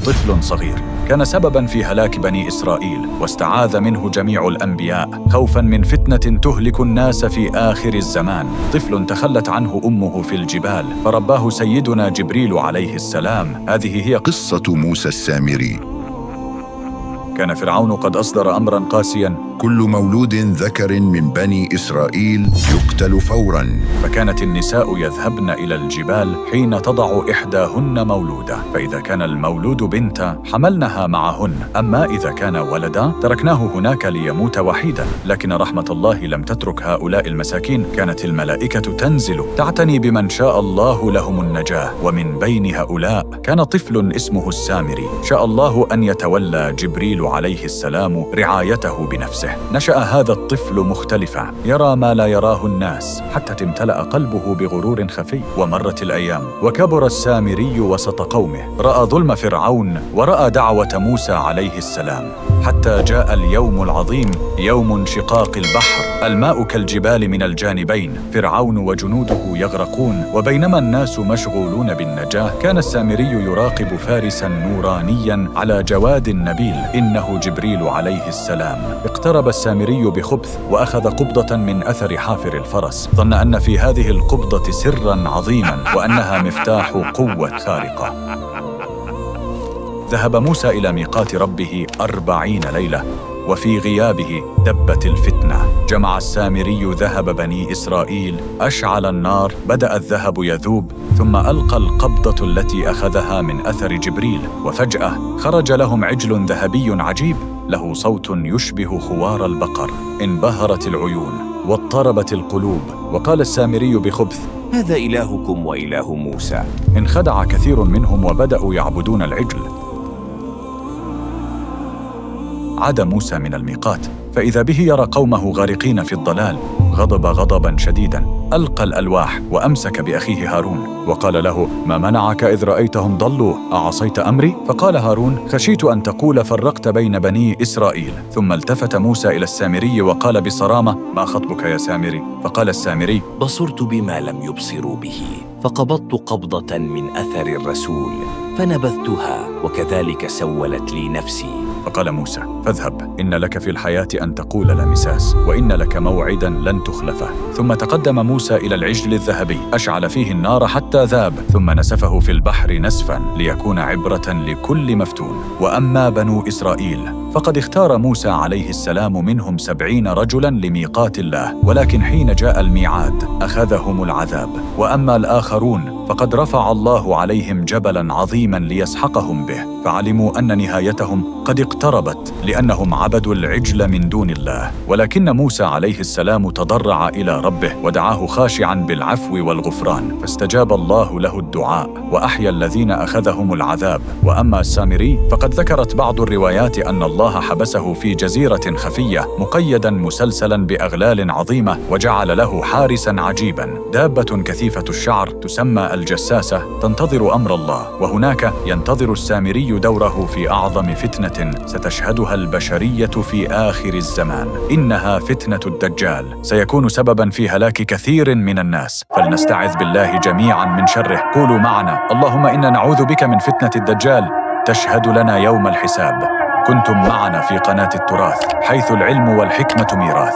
طفل صغير كان سبباً في هلاك بني إسرائيل، واستعاذ منه جميع الأنبياء خوفاً من فتنة تهلك الناس في آخر الزمان. طفل تخلت عنه أمه في الجبال فرباه سيدنا جبريل عليه السلام. هذه هي قصة موسى السامري. كان فرعون قد أصدر أمراً قاسياً: كل مولود ذكر من بني إسرائيل يقتل فوراً. فكانت النساء يذهبن إلى الجبال حين تضع إحداهن مولودة، فإذا كان المولود بنتا حملنها معهن، أما إذا كان ولدا تركناه هناك ليموت وحيدا. لكن رحمة الله لم تترك هؤلاء المساكين، كانت الملائكة تنزل تعتني بمن شاء الله لهم النجاة. ومن بين هؤلاء كان طفل اسمه السامري، شاء الله أن يتولى جبريل عليه السلام رعايته بنفسه. نشأ هذا الطفل مختلفا، يرى ما لا يراه الناس، حتى امتلأ قلبه بغرور خفي. ومرت الأيام وكبر السامري وسط قومه، رأى ظلم فرعون ورأى دعوة موسى عليه السلام، حتى جاء اليوم العظيم، يوم انشقاق البحر. الماء كالجبال من الجانبين، فرعون وجنوده يغرقون. وبينما الناس مشغولون بالنجاة، كان السامري يراقب فارسا نورانيا على جواد نبيل، إنه جبريل عليه السلام. اقترب السامري بخبث وأخذ قبضة من أثر حافر الفرس، ظن أن في هذه القبضة سرا عظيما وأنها مفتاح قوة خارقة. ذهب موسى إلى ميقات ربه 40 ليلة، وفي غيابه دبت الفتنة. جمع السامري ذهب بني إسرائيل، أشعل النار، بدأ الذهب يذوب، ثم ألقى القبضة التي أخذها من أثر جبريل، وفجأة خرج لهم عجل ذهبي عجيب له صوت يشبه خوار البقر. انبهرت العيون واضطربت القلوب، وقال السامري بخبث: هذا إلهكم وإله موسى. انخدع كثير منهم وبدأوا يعبدون العجل. عاد موسى من الميقات فإذا به يرى قومه غارقين في الضلال، غضب غضباً شديداً، ألقى الألواح وأمسك بأخيه هارون وقال له: ما منعك إذ رأيتهم ضلوا؟ أعصيت أمري؟ فقال هارون: خشيت أن تقول فرقت بين بني إسرائيل. ثم التفت موسى إلى السامري وقال بصرامة: ما خطبك يا سامري؟ فقال السامري: بصرت بما لم يبصروا به، فقبضت قبضة من أثر الرسول فنبذتها، وكذلك سولت لي نفسي. فقال موسى: فاذهب، إن لك في الحياة أن تقول لا مساس، وإن لك موعداً لن تخلفه. ثم تقدم موسى إلى العجل الذهبي، أشعل فيه النار حتى ذاب، ثم نسفه في البحر نسفاً ليكون عبرة لكل مفتون. وأما بنو إسرائيل فقد اختار موسى عليه السلام منهم 70 رجلاً لميقات الله، ولكن حين جاء الميعاد أخذهم العذاب. وأما الآخرون فقد رفع الله عليهم جبلاً عظيماً ليسحقهم به، فعلموا أن نهايتهم قد اقتربت لأنهم عبدوا العجل من دون الله. ولكن موسى عليه السلام تضرع إلى ربه ودعاه خاشعاً بالعفو والغفران، فاستجاب الله له الدعاء وأحيا الذين أخذهم العذاب. وأما السامري فقد ذكرت بعض الروايات أن الله حبسه في جزيرة خفية مقيداً مسلسلاً بأغلال عظيمة، وجعل له حارساً عجيباً، دابة كثيفة الشعر تسمى الجساسة تنتظر أمر الله. وهناك ينتظر السامري دوره في أعظم فتنة ستشهدها البشرية في آخر الزمان، إنها فتنة الدجال، سيكون سبباً في هلاك كثير من الناس، فلنستعذ بالله جميعاً من شره. قولوا معنا: اللهم إنا نعوذ بك من فتنة الدجال تشهد لنا يوم الحساب. كنتم معنا في قناة التراث، حيث العلم والحكمة ميراث.